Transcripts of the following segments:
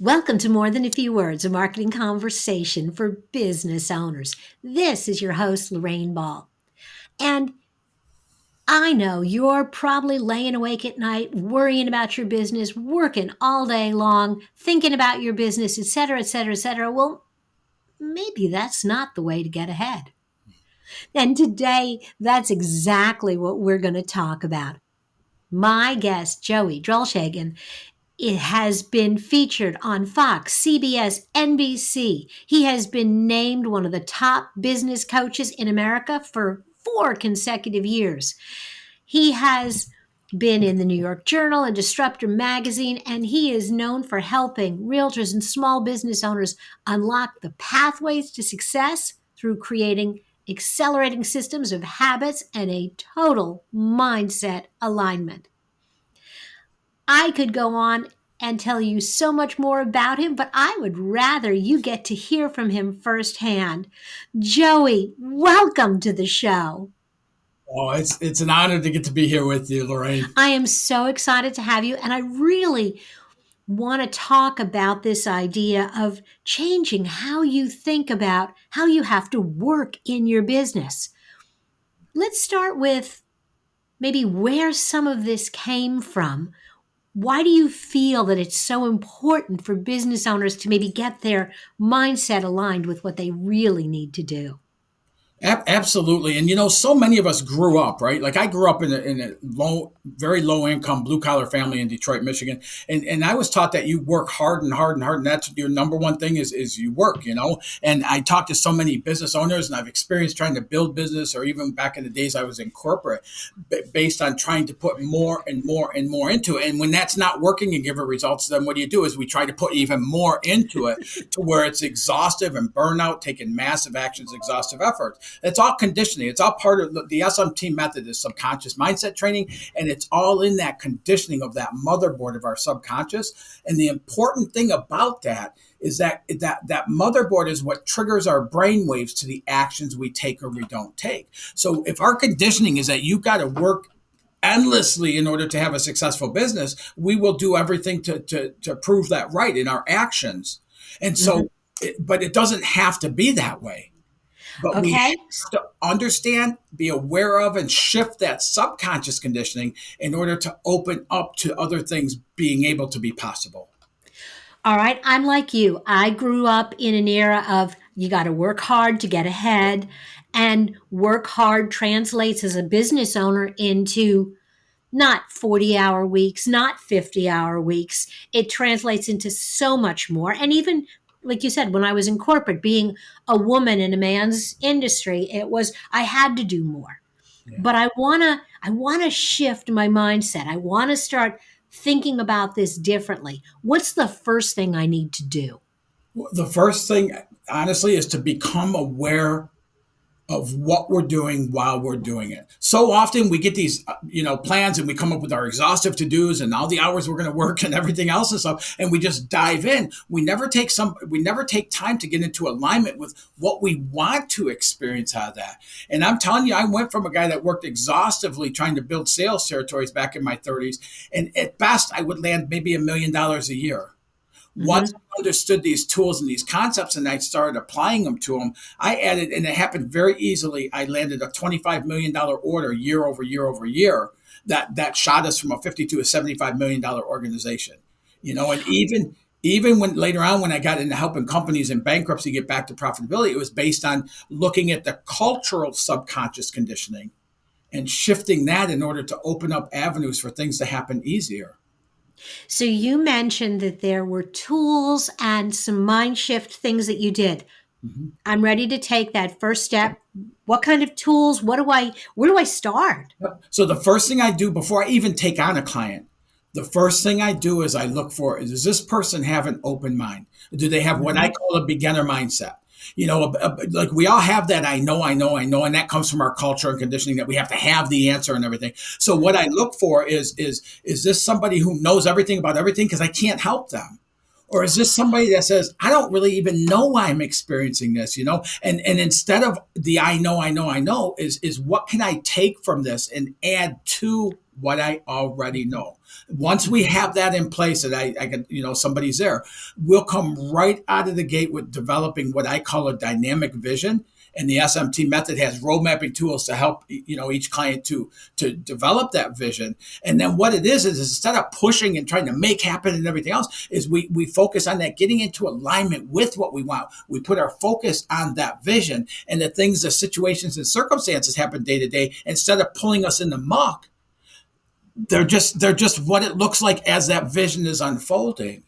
Welcome to More Than a Few Words, a marketing conversation for business owners. This is your host, Lorraine Ball. And I know you're probably laying awake at night, worrying about your business, working all day long, thinking about your business, et cetera, et cetera, et cetera. Well, maybe that's not the way to get ahead. And today, that's exactly what we're going to talk about. My guest, Joey Drolshagen, it has been featured on Fox, CBS, NBC. He has been named one of the top business coaches in America for 4 consecutive years. He has been in the New York Journal and Disruptor magazine, and he is known for helping realtors and small business owners unlock the pathways to success through creating accelerating systems of habits and a total mindset alignment. I could go on and tell you so much more about him, but I would rather you get to hear from him firsthand. Joey, welcome to the show. Oh, it's an honor to get to be here with you, Lorraine. I am so excited to have you, and I really want to talk about this idea of changing how you think about how you have to work in your business. Let's start with maybe where some of this came from. Why do you feel that it's so important for business owners to maybe get their mindset aligned with what they really need to do? Absolutely. And so many of us grew up, right? Like I grew up in a very low income, blue collar family in Detroit, Michigan. And I was taught that you work hard and hard and hard. And that's your number one thing is you work. And I talked to so many business owners, and I've experienced trying to build business, or even back in the days I was in corporate, based on trying to put more and more and more into it. And when that's not working and giving results, then what do? Is we try to put even more into it to where it's exhaustive and burnout, taking massive actions, exhaustive efforts. It's all conditioning. It's all part of the SMT method is subconscious mindset training, and it's all in that conditioning of that motherboard of our subconscious. And the important thing about that is that motherboard is what triggers our brain waves to the actions we take or we don't take. So if our conditioning is that you've got to work endlessly in order to have a successful business, we will do everything to prove that right in our actions. And so, but it doesn't have to be that way. But we Okay. have to understand, be aware of, and shift that subconscious conditioning in order to open up to other things being able to be possible. All right. I'm like you. I grew up in an era of you got to work hard to get ahead, and work hard translates as a business owner into not 40-hour weeks, not 50-hour weeks. It translates into so much more. And even like you said, when I was in corporate, being a woman in a man's industry, it was I had to do more. Yeah. But I want to shift my mindset. I want to start thinking about this differently. What's the first thing I need to do? The first thing, honestly, is to become aware of what we're doing while we're doing it. So often we get these, plans, and we come up with our exhaustive to-dos and all the hours we're going to work and everything else and stuff, and we just dive in. We never take time to get into alignment with what we want to experience out of that. And I'm telling you, I went from a guy that worked exhaustively trying to build sales territories back in my 30s, and at best I would land maybe $1 million a year. Once Mm-hmm. I understood these tools and these concepts and I started applying them to them, I added, and it happened very easily. I landed a $25 million order year over year over year that shot us from a 50 to a $75 million organization. And even when later on, when I got into helping companies in bankruptcy get back to profitability, it was based on looking at the cultural subconscious conditioning and shifting that in order to open up avenues for things to happen easier. So you mentioned that there were tools and some mind shift things that you did. Mhm. I'm ready to take that first step. What kind of tools? Where do I start? Yep. So the first thing I do before I even take on a client, the first thing I do is I look for, does this person have an open mind? Do they have what I Mhm. call a beginner mindset? Like we all have that I know, and that comes from our culture and conditioning that we have to have the answer and everything. So what I look for is this somebody who knows everything about everything because I can't help them? Or is this somebody that says, I don't really even know why I'm experiencing this? And instead of the I know, is what can I take from this and add to what I already know? Once we have that in place and I can, somebody's there, we'll come right out of the gate with developing what I call a dynamic vision. And the SMT method has road mapping tools to help, each client to develop that vision. And then what it is instead of pushing and trying to make happen and everything else, is we focus on that, getting into alignment with what we want. We put our focus on that vision, and the situations and circumstances happen day to day. Instead of pulling us in the muck, they're just what it looks like as that vision is unfolding.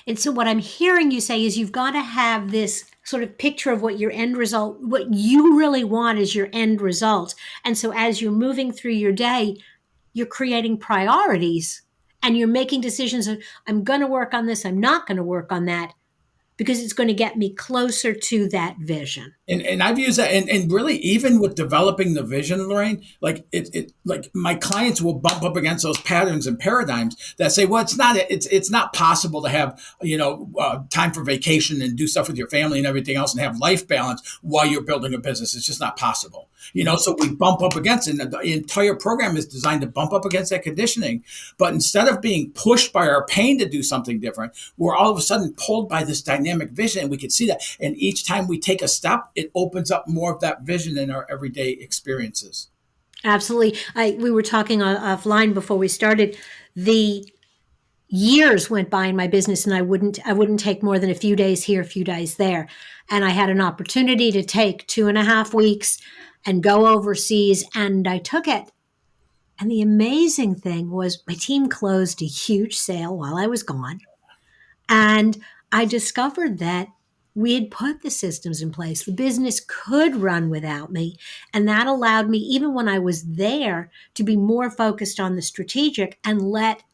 And so what I'm hearing you say is you've got to have this sort of picture of what your end result, what you really want is your end result. And so as you're moving through your day, you're creating priorities and you're making decisions of, I'm going to work on this, I'm not going to work on that, because it's going to get me closer to that vision. And I've used that, and really even with developing the vision, Lorraine, like like my clients will bump up against those patterns and paradigms that say, well, it's not possible to have time for vacation and do stuff with your family and everything else and have life balance while you're building a business. It's just not possible. So we bump up against it. And the entire program is designed to bump up against that conditioning. But instead of being pushed by our pain to do something different, we're all of a sudden pulled by this dynamic vision, and we can see that. And each time we take a step, it opens up more of that vision in our everyday experiences. Absolutely. We were talking offline before we started. The years went by in my business, and I wouldn't take more than a few days here, a few days there. And I had an opportunity to take 2.5 weeks and go overseas, and I took it. And the amazing thing was my team closed a huge sale while I was gone. And I discovered that we had put the systems in place. The business could run without me. And that allowed me, even when I was there, to be more focused on the strategic and let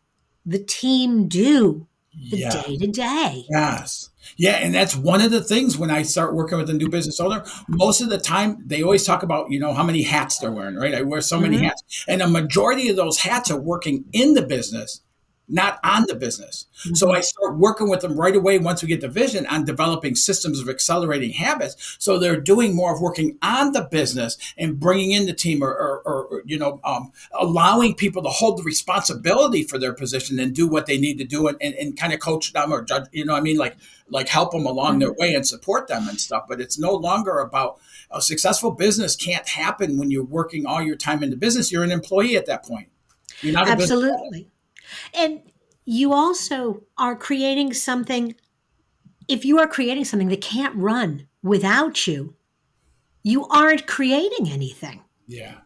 the team do the day to day. Yes. Yeah. And that's one of the things when I start working with a new business owner, most of the time they always talk about, how many hats they're wearing, right? I wear so many hats. And a majority of those hats are working in the business, not on the business. So I start working with them right away once we get the vision on developing systems of accelerating habits. So they're doing more of working on the business and bringing in the team or allowing people to hold the responsibility for their position and do what they need to do and kind of coach them or judge, like help them along their way and support them and stuff. But it's no longer about a successful business can't happen when you're working all your time in the business. You're an employee at that point. You're not a business owner. Absolutely. And you also are creating something. If you are creating something that can't run without you, you aren't creating anything. Yeah.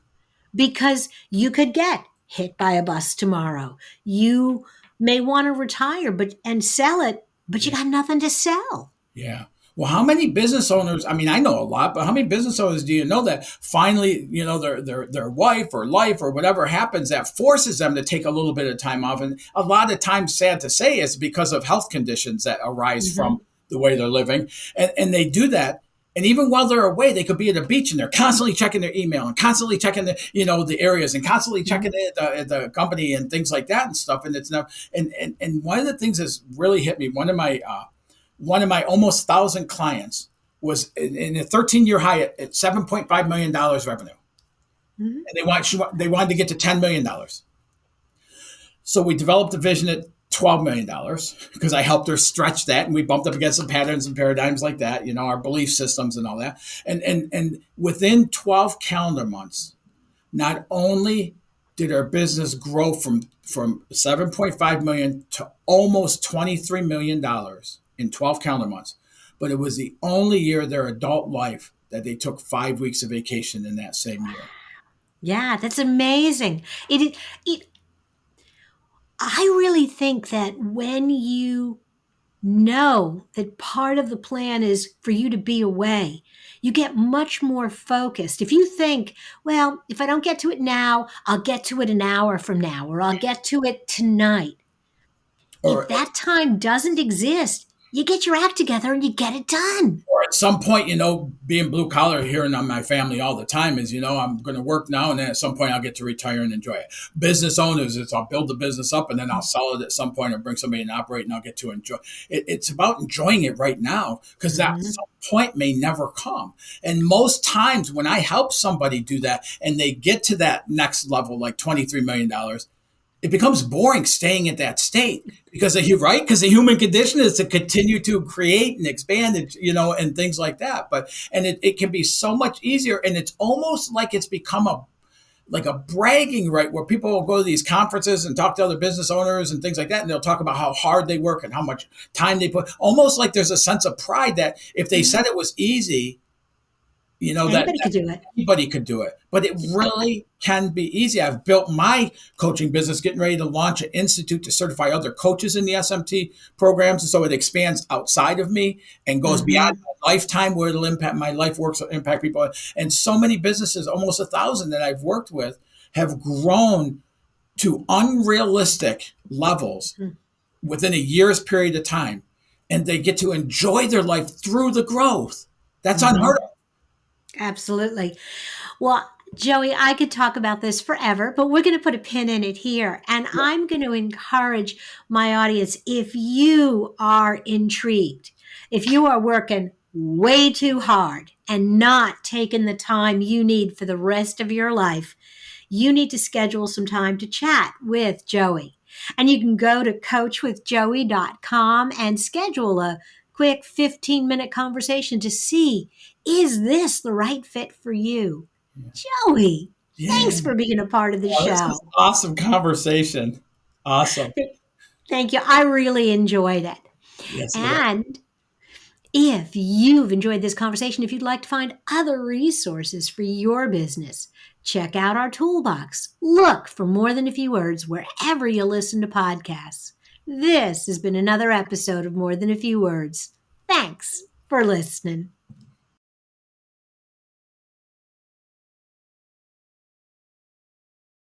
Because you could get hit by a bus tomorrow. You may want to retire and sell it, but you got nothing to sell. Yeah. Well, how many business owners, I mean, I know a lot, but how many business owners do you know that finally, their wife or life or whatever happens that forces them to take a little bit of time off? And a lot of times, sad to say, it's because of health conditions that arise from the way they're living. And they do that. And even while they're away, they could be at a beach and they're constantly checking their email and constantly checking the areas and constantly checking the company and things like that and stuff. And it's not, and one of the things that's really hit me, one of my almost 1,000 clients was in a 13-year high at $7.5 million revenue. And they wanted to get to $10 million. So we developed a vision at $12 million because I helped her stretch that. And we bumped up against some patterns and paradigms like that, our belief systems and all that. And within 12 calendar months, not only did our business grow from 7.5 million to almost $23 million in 12 calendar months, but it was the only year of their adult life that they took 5 weeks of vacation in that same year. Yeah, that's amazing. I really think that when you know that part of the plan is for you to be away, you get much more focused. If you think, well, if I don't get to it now, I'll get to it an hour from now, or I'll get to it tonight. If that time doesn't exist, you get your act together and you get it done. Or at some point, being blue collar, hearing on my family all the time is, I'm going to work now and then at some point I'll get to retire and enjoy it. Business owners, I'll build the business up and then I'll sell it at some point or bring somebody in and operate and I'll get to enjoy it. It's about enjoying it right now because that some point may never come. And most times when I help somebody do that and they get to that next level, like $23 million, it becomes boring staying at that state because right, because the human condition is to continue to create and expand, and things like that. But and it can be so much easier, and it's almost like it's become a bragging right where people will go to these conferences and talk to other business owners and things like that, and they'll talk about how hard they work and how much time they put, almost like there's a sense of pride that if they said it was easy, that Anybody could do it. anybody could do it. But it really can be easy. I've built my coaching business, getting ready to launch an institute to certify other coaches in the SMT programs. And so it expands outside of me and goes beyond my lifetime, where it'll impact my life works, will impact people. And so many businesses, almost 1,000 that I've worked with, have grown to unrealistic levels within a year's period of time. And they get to enjoy their life through the growth. That's unheard of. Absolutely. Well, Joey, I could talk about this forever, but we're going to put a pin in it here. And I'm going to encourage my audience, if you are intrigued, if you are working way too hard and not taking the time you need for the rest of your life, you need to schedule some time to chat with Joey. And you can go to coachwithjoey.com and schedule a quick 15-minute conversation to see, is this the right fit for you? Joey, thanks for being a part of the This is show. an awesome conversation. Awesome. Thank you. I really enjoyed it. Yes, And if you've enjoyed this conversation, if you'd like to find other resources for your business, check out our toolbox. Look for More Than a Few Words wherever you listen to podcasts. This has been another episode of More Than a Few Words. Thanks for listening.